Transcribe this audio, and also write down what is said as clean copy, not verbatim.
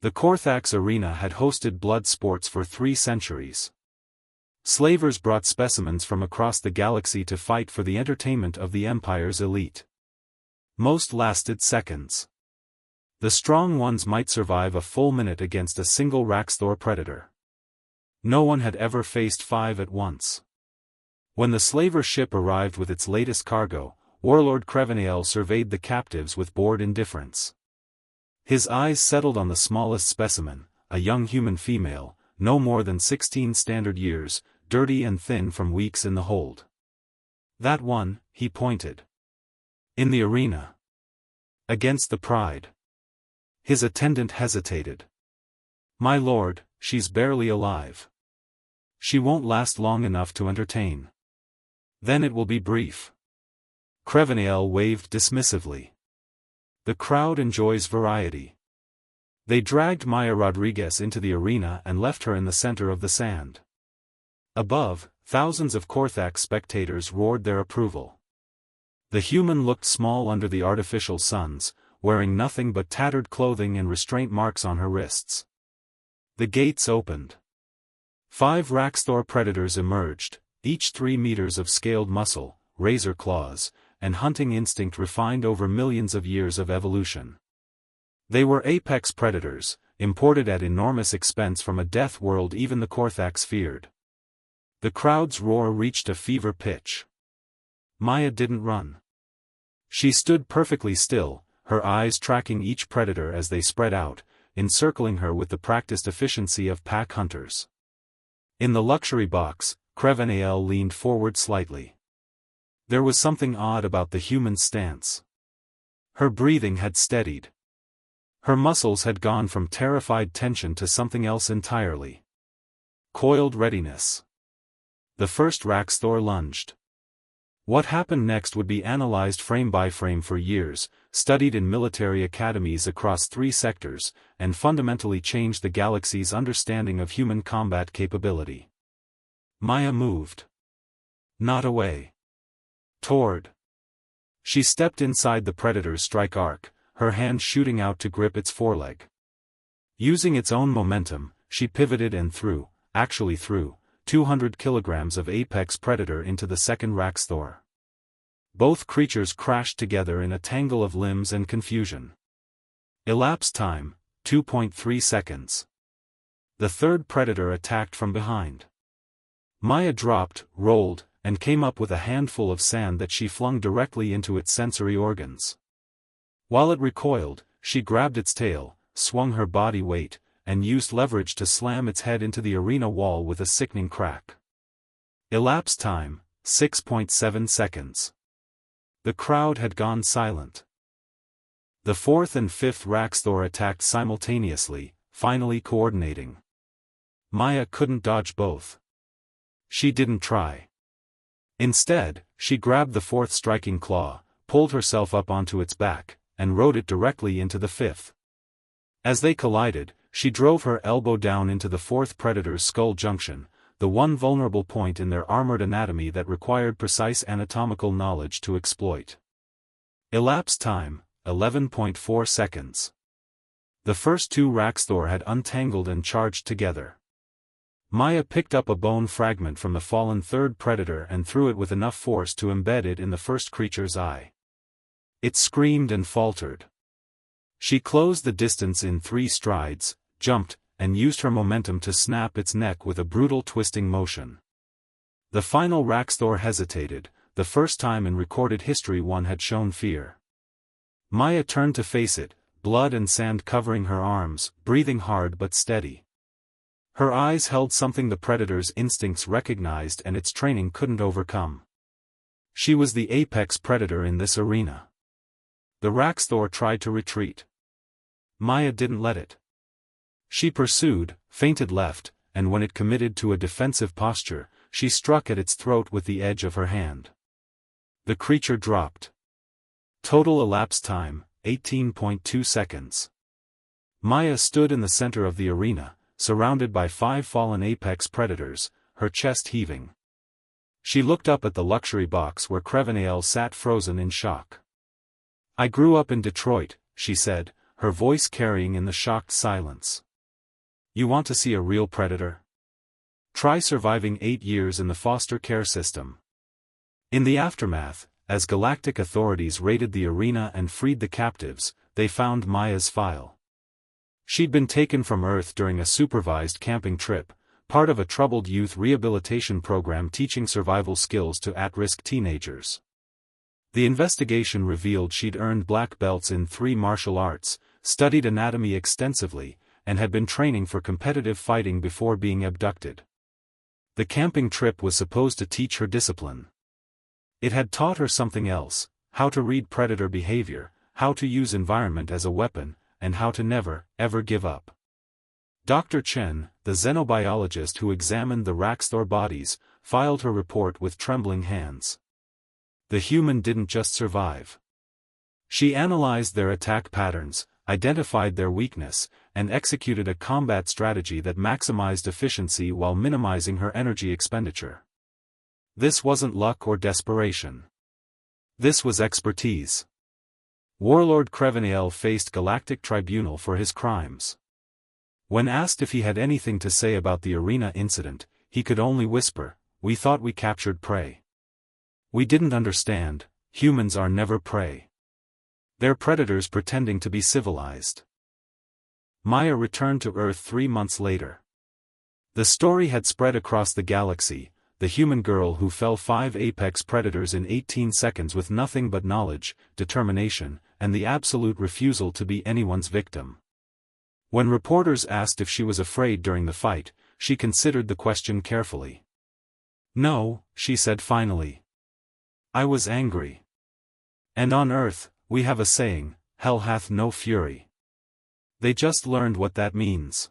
The Korthax arena had hosted blood sports for 3 centuries. Slavers brought specimens from across the galaxy to fight for the entertainment of the Empire's elite. Most lasted seconds. The strong ones might survive a full minute against a single Raxthor predator. No one had ever faced 5 at once. When the slaver ship arrived with its latest cargo, Warlord Crevenael surveyed the captives with bored indifference. His eyes settled on the smallest specimen, a young human female, no more than 16 standard years, dirty and thin from weeks in the hold. That one, he pointed. In the arena. Against the Pride. His attendant hesitated. My lord, she's barely alive. She won't last long enough to entertain. Then it will be brief. Crevenael waved dismissively. The crowd enjoys variety. They dragged Maya Rodriguez into the arena and left her in the center of the sand. Above, thousands of Korthax spectators roared their approval. The human looked small under the artificial suns, wearing nothing but tattered clothing and restraint marks on her wrists. The gates opened. 5 Raxthor predators emerged, each 3 meters of scaled muscle, razor claws, and hunting instinct refined over millions of years of evolution. They were apex predators, imported at enormous expense from a death world even the Korthax feared. The crowd's roar reached a fever pitch. Maya didn't run. She stood perfectly still, her eyes tracking each predator as they spread out, encircling her with the practiced efficiency of pack hunters. In the luxury box, Crevenael leaned forward slightly. There was something odd about the human's stance. Her breathing had steadied. Her muscles had gone from terrified tension to something else entirely. Coiled readiness. The first Raxthor lunged. What happened next would be analyzed frame by frame for years, studied in military academies across 3 sectors, and fundamentally changed the galaxy's understanding of human combat capability. Maya moved. Not away. Toward. She stepped inside the predator's strike arc, her hand shooting out to grip its foreleg. Using its own momentum, she pivoted and threw, 200 kilograms of apex predator into the second Raxthor. Both creatures crashed together in a tangle of limbs and confusion. Elapsed time, 2.3 seconds. The third predator attacked from behind. Maya dropped, rolled, and came up with a handful of sand that she flung directly into its sensory organs. While it recoiled, she grabbed its tail, swung her body weight, and used leverage to slam its head into the arena wall with a sickening crack. Elapsed time, 6.7 seconds. The crowd had gone silent. The fourth and fifth Raxthor attacked simultaneously, finally coordinating. Maya couldn't dodge both. She didn't try. Instead, she grabbed the fourth striking claw, pulled herself up onto its back, and rode it directly into the fifth. As they collided, she drove her elbow down into the fourth predator's skull junction, the one vulnerable point in their armored anatomy that required precise anatomical knowledge to exploit. Elapsed time, 11.4 seconds. The first 2 Raxthor had untangled and charged together. Maya picked up a bone fragment from the fallen third predator and threw it with enough force to embed it in the first creature's eye. It screamed and faltered. She closed the distance in 3 strides, jumped, and used her momentum to snap its neck with a brutal twisting motion. The final Raxthor hesitated, the first time in recorded history one had shown fear. Maya turned to face it, blood and sand covering her arms, breathing hard but steady. Her eyes held something the predator's instincts recognized and its training couldn't overcome. She was the apex predator in this arena. The Raxthor tried to retreat. Maya didn't let it. She pursued, feinted left, and when it committed to a defensive posture, she struck at its throat with the edge of her hand. The creature dropped. Total elapsed time, 18.2 seconds. Maya stood in the center of the arena, surrounded by 5 fallen apex predators, her chest heaving. She looked up at the luxury box where Crevenael sat frozen in shock. "I grew up in Detroit," she said, her voice carrying in the shocked silence. You want to see a real predator? Try surviving 8 years in the foster care system. In the aftermath, as galactic authorities raided the arena and freed the captives, they found Maya's file. She'd been taken from Earth during a supervised camping trip, part of a troubled youth rehabilitation program teaching survival skills to at-risk teenagers. The investigation revealed she'd earned black belts in 3 martial arts, studied anatomy extensively, and had been training for competitive fighting before being abducted. The camping trip was supposed to teach her discipline. It had taught her something else: how to read predator behavior, how to use environment as a weapon, and how to never, ever give up. Dr. Chen, the xenobiologist who examined the Raxthor bodies, filed her report with trembling hands. The human didn't just survive. She analyzed their attack patterns, identified their weakness, and executed a combat strategy that maximized efficiency while minimizing her energy expenditure. This wasn't luck or desperation. This was expertise. Warlord Crevenael faced Galactic Tribunal for his crimes. When asked if he had anything to say about the arena incident, he could only whisper, "We thought we captured prey. We didn't understand, humans are never prey. They're predators pretending to be civilized." Maya returned to Earth 3 months later. The story had spread across the galaxy: the human girl who fell 5 apex predators in 18 seconds with nothing but knowledge, determination, and the absolute refusal to be anyone's victim. When reporters asked if she was afraid during the fight, she considered the question carefully. "No," she said finally. "I was angry. And on Earth, we have a saying, hell hath no fury." They just learned what that means.